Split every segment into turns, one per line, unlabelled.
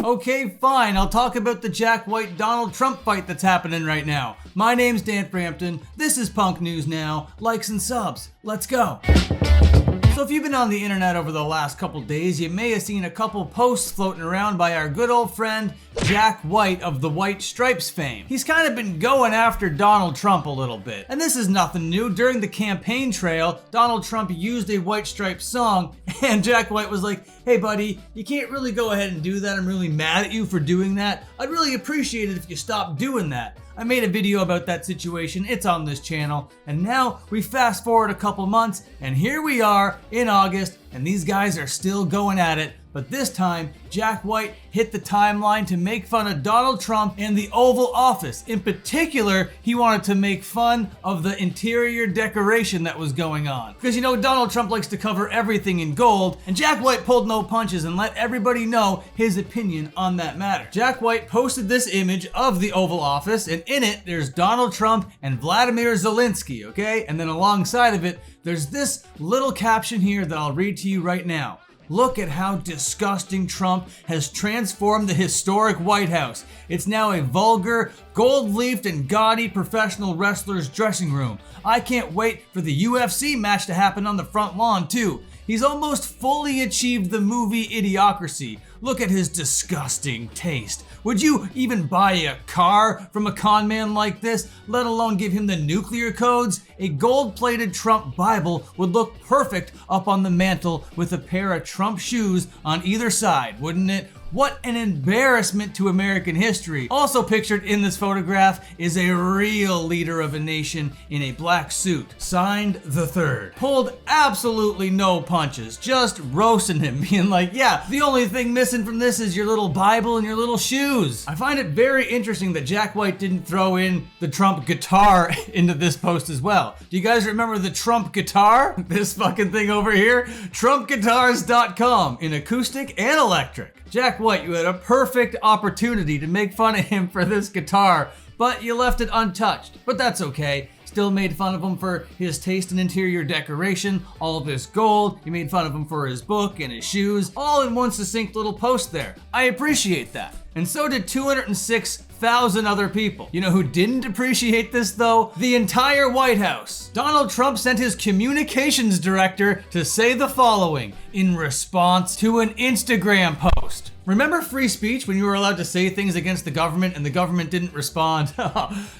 Okay, fine, I'll talk about the Jack White-Donald Trump fight that's happening right now. My name's Dan Frampton, this is Punk News Now. Likes and subs, let's go. So if you've been on the internet over the last couple days, you may have seen a couple posts floating around by our good old friend Jack White of the White Stripes fame. He's kind of been going after Donald Trump a little bit. And this is nothing new. During the campaign trail, Donald Trump used a White Stripes song, and Jack White was like, hey buddy, you can't really go ahead and do that. I'm really mad at you for doing that. I'd really appreciate it if you stopped doing that. I made a video about that situation, it's on this channel, and now we fast forward a couple months, and here we are in August, and these guys are still going at it. But this time, Jack White hit the timeline to make fun of Donald Trump and the Oval Office. In particular, he wanted to make fun of the interior decoration that was going on. Because you know, Donald Trump likes to cover everything in gold, and Jack White pulled no punches and let everybody know his opinion on that matter. Jack White posted this image of the Oval Office, and in it, there's Donald Trump and Vladimir Zelensky, okay? And then alongside of it, there's this little caption here that I'll read to you right now. Look at how disgusting Trump has transformed the historic White House. It's now a vulgar, gold-leafed and gaudy professional wrestler's dressing room. I can't wait for the UFC match to happen on the front lawn too. He's almost fully achieved the movie Idiocracy. Look at his disgusting taste. Would you even buy a car from a con man like this, let alone give him the nuclear codes? A gold-plated Trump Bible would look perfect up on the mantle with a pair of Trump shoes on either side, wouldn't it? What an embarrassment to American history. Also pictured in this photograph is a real leader of a nation in a black suit, signed the Third. Pulled absolutely no punches, just roasting him, being like, yeah, the only thing missing from this is your little Bible and your little shoes. I find it very interesting that Jack White didn't throw in the Trump guitar into this post as well. Do you guys remember the Trump guitar? This fucking thing over here? TrumpGuitars.com in acoustic and electric. Jack White, you had a perfect opportunity to make fun of him for this guitar, but you left it untouched. But that's okay. Still made fun of him for his taste in interior decoration, all of this gold. You made fun of him for his book and his shoes, all in one succinct little post there. I appreciate that. And so did 206,000 other people. You know who didn't appreciate this though? The entire White House. Donald Trump sent his communications director to say the following in response to an Instagram post. Remember free speech when you were allowed to say things against the government and the government didn't respond?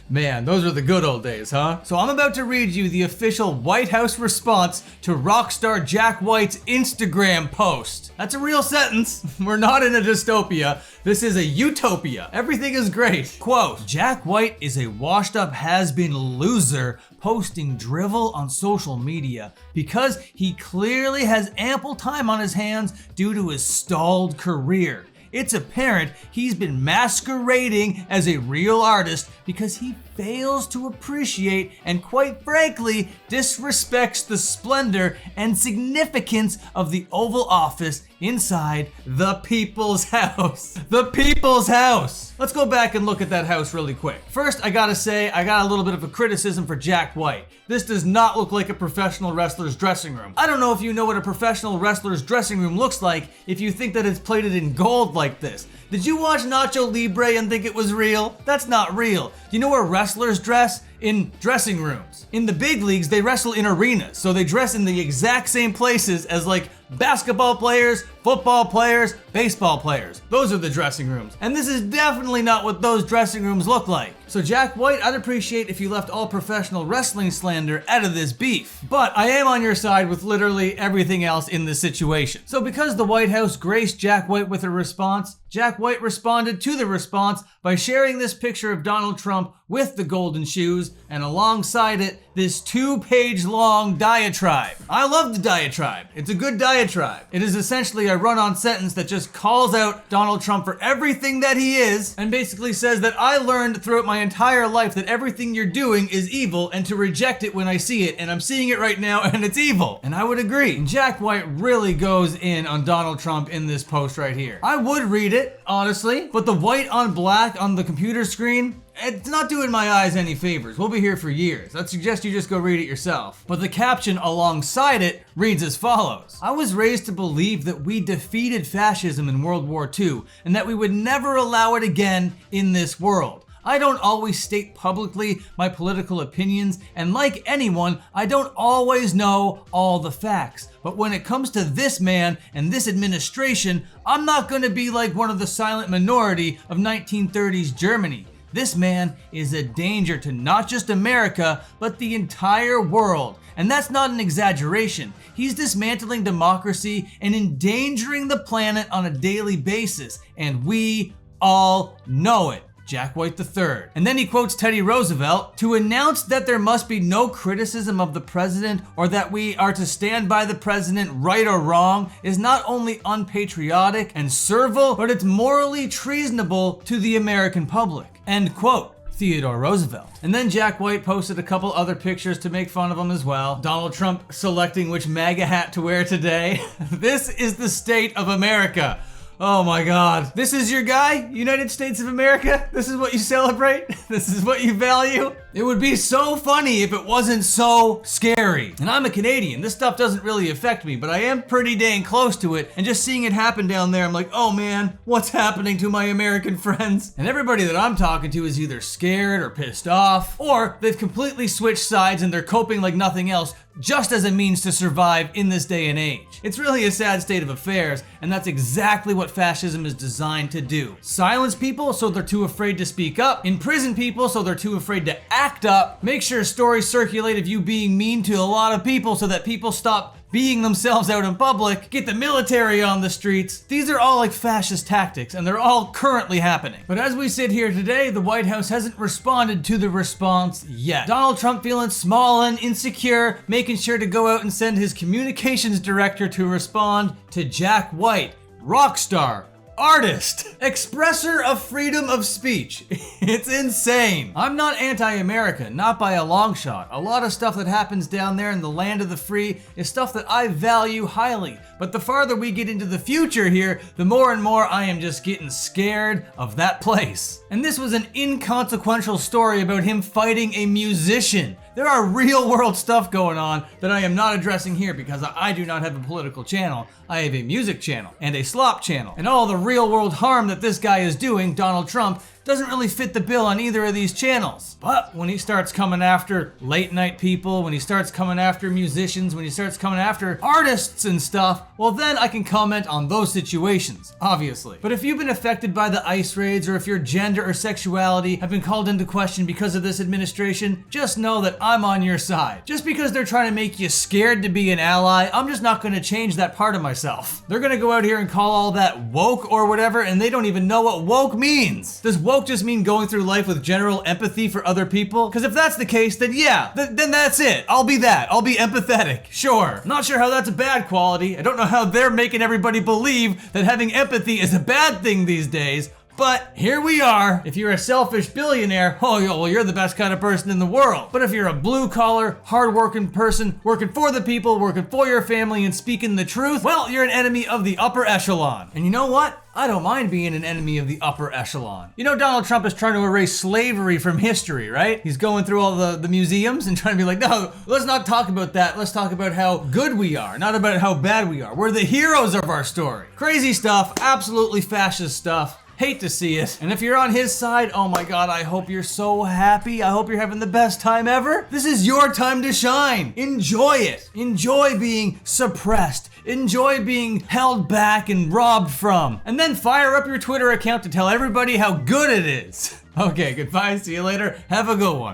Man, those were the good old days, huh? So I'm about to read you the official White House response to rockstar Jack White's Instagram post. That's a real sentence. We're not in a dystopia. This is a utopia. Everything is great. Quote, Jack White is a washed up has-been loser posting drivel on social media because he clearly has ample time on his hands due to his stalled career. It's apparent he's been masquerading as a real artist because he fails to appreciate and quite frankly disrespects the splendor and significance of the Oval Office inside the People's House. The People's House! Let's go back and look at that house really quick. First, I gotta say, I got a little bit of a criticism for Jack White. This does not look like a professional wrestler's dressing room. I don't know if you know what a professional wrestler's dressing room looks like if you think that it's plated in gold like this. Did you watch Nacho Libre and think it was real? That's not real. Do you know where wrestlers dress? In dressing rooms. In the big leagues, they wrestle in arenas, so they dress in the exact same places as like basketball players, football players, baseball players. Those are the dressing rooms. And this is definitely not what those dressing rooms look like. So Jack White, I'd appreciate if you left all professional wrestling slander out of this beef. But I am on your side with literally everything else in this situation. So because the White House graced Jack White with a response, Jack White responded to the response by sharing this picture of Donald Trump with the golden shoes and alongside it, this 2-page long diatribe. I love the diatribe. It's a good diatribe. It is essentially a run-on sentence that just calls out Donald Trump for everything that he is and basically says that I learned throughout my entire life that everything you're doing is evil and to reject it when I see it, and I'm seeing it right now and it's evil. And I would agree. And Jack White really goes in on Donald Trump in this post right here. I would read it, honestly, but the white on black on the computer screen, It's not doing my eyes any favors. We'll be here for years. I'd suggest you just go read it yourself. But the caption alongside it reads as follows. I was raised to believe that we defeated fascism in World War II and that we would never allow it again in this world. I don't always state publicly my political opinions, and like anyone, I don't always know all the facts. But when it comes to this man and this administration, I'm not going to be like one of the silent minority of 1930s Germany. This man is a danger to not just America, but the entire world. And that's not an exaggeration. He's dismantling democracy and endangering the planet on a daily basis, and we all know it. Jack White III. And then he quotes Teddy Roosevelt to announce that there must be no criticism of the president or that we are to stand by the president right or wrong is not only unpatriotic and servile, but it's morally treasonable to the American public. End quote. Theodore Roosevelt. And then Jack White posted a couple other pictures to make fun of him as well. Donald Trump selecting which MAGA hat to wear today. This is the state of America. Oh my God. This is your guy, United States of America? This is what you celebrate? This is what you value? It would be so funny if it wasn't so scary. And I'm a Canadian. This stuff doesn't really affect me, but I am pretty dang close to it. And just seeing it happen down there, I'm like, oh man, what's happening to my American friends? And everybody that I'm talking to is either scared or pissed off, or they've completely switched sides and they're coping like nothing else, just as a means to survive in this day and age. It's really a sad state of affairs, and that's exactly what fascism is designed to do. Silence people so they're too afraid to speak up, imprison people so they're too afraid to act up, make sure stories circulate of you being mean to a lot of people so that people stop being themselves out in public, get the military on the streets. These are all like fascist tactics, and they're all currently happening. But as we sit here today, the White House hasn't responded to the response yet. Donald Trump feeling small and insecure, making sure to go out and send his communications director to respond to Jack White, rock star, artist, expresser of freedom of speech. It's insane. I'm not anti-America, not by a long shot. A lot of stuff that happens down there in the land of the free is stuff that I value highly. But the farther we get into the future here, the more and more I am just getting scared of that place. And this was an inconsequential story about him fighting a musician. There are real world stuff going on that I am not addressing here because I do not have a political channel. I have a music channel and a slop channel. And all the real world harm that this guy is doing, Donald Trump, doesn't really fit the bill on either of these channels. But when he starts coming after late night people, when he starts coming after musicians, when he starts coming after artists and stuff, well then I can comment on those situations, obviously. But if you've been affected by the ICE raids or if your gender or sexuality have been called into question because of this administration, just know that I'm on your side. Just because they're trying to make you scared to be an ally, I'm just not gonna change that part of myself. They're gonna go out here and call all that woke or whatever, and they don't even know what woke means. Does woke just mean going through life with general empathy for other people? Because if that's the case, then yeah, then that's it. I'll be that. I'll be empathetic. Sure. Not sure how that's a bad quality. I don't know how they're making everybody believe that having empathy is a bad thing these days. But here we are. If you're a selfish billionaire, oh, well, you're the best kind of person in the world. But if you're a blue-collar, hard-working person, working for the people, working for your family, and speaking the truth, well, you're an enemy of the upper echelon. And you know what? I don't mind being an enemy of the upper echelon. You know, Donald Trump is trying to erase slavery from history, right? He's going through all the museums and trying to be like, no, let's not talk about that. Let's talk about how good we are, not about how bad we are. We're the heroes of our story. Crazy stuff, absolutely fascist stuff. Hate to see it. And if you're on his side, oh my God, I hope you're so happy. I hope you're having the best time ever. This is your time to shine. Enjoy it. Enjoy being suppressed. Enjoy being held back and robbed from. And then fire up your Twitter account to tell everybody how good it is. Okay, goodbye. See you later. Have a good one.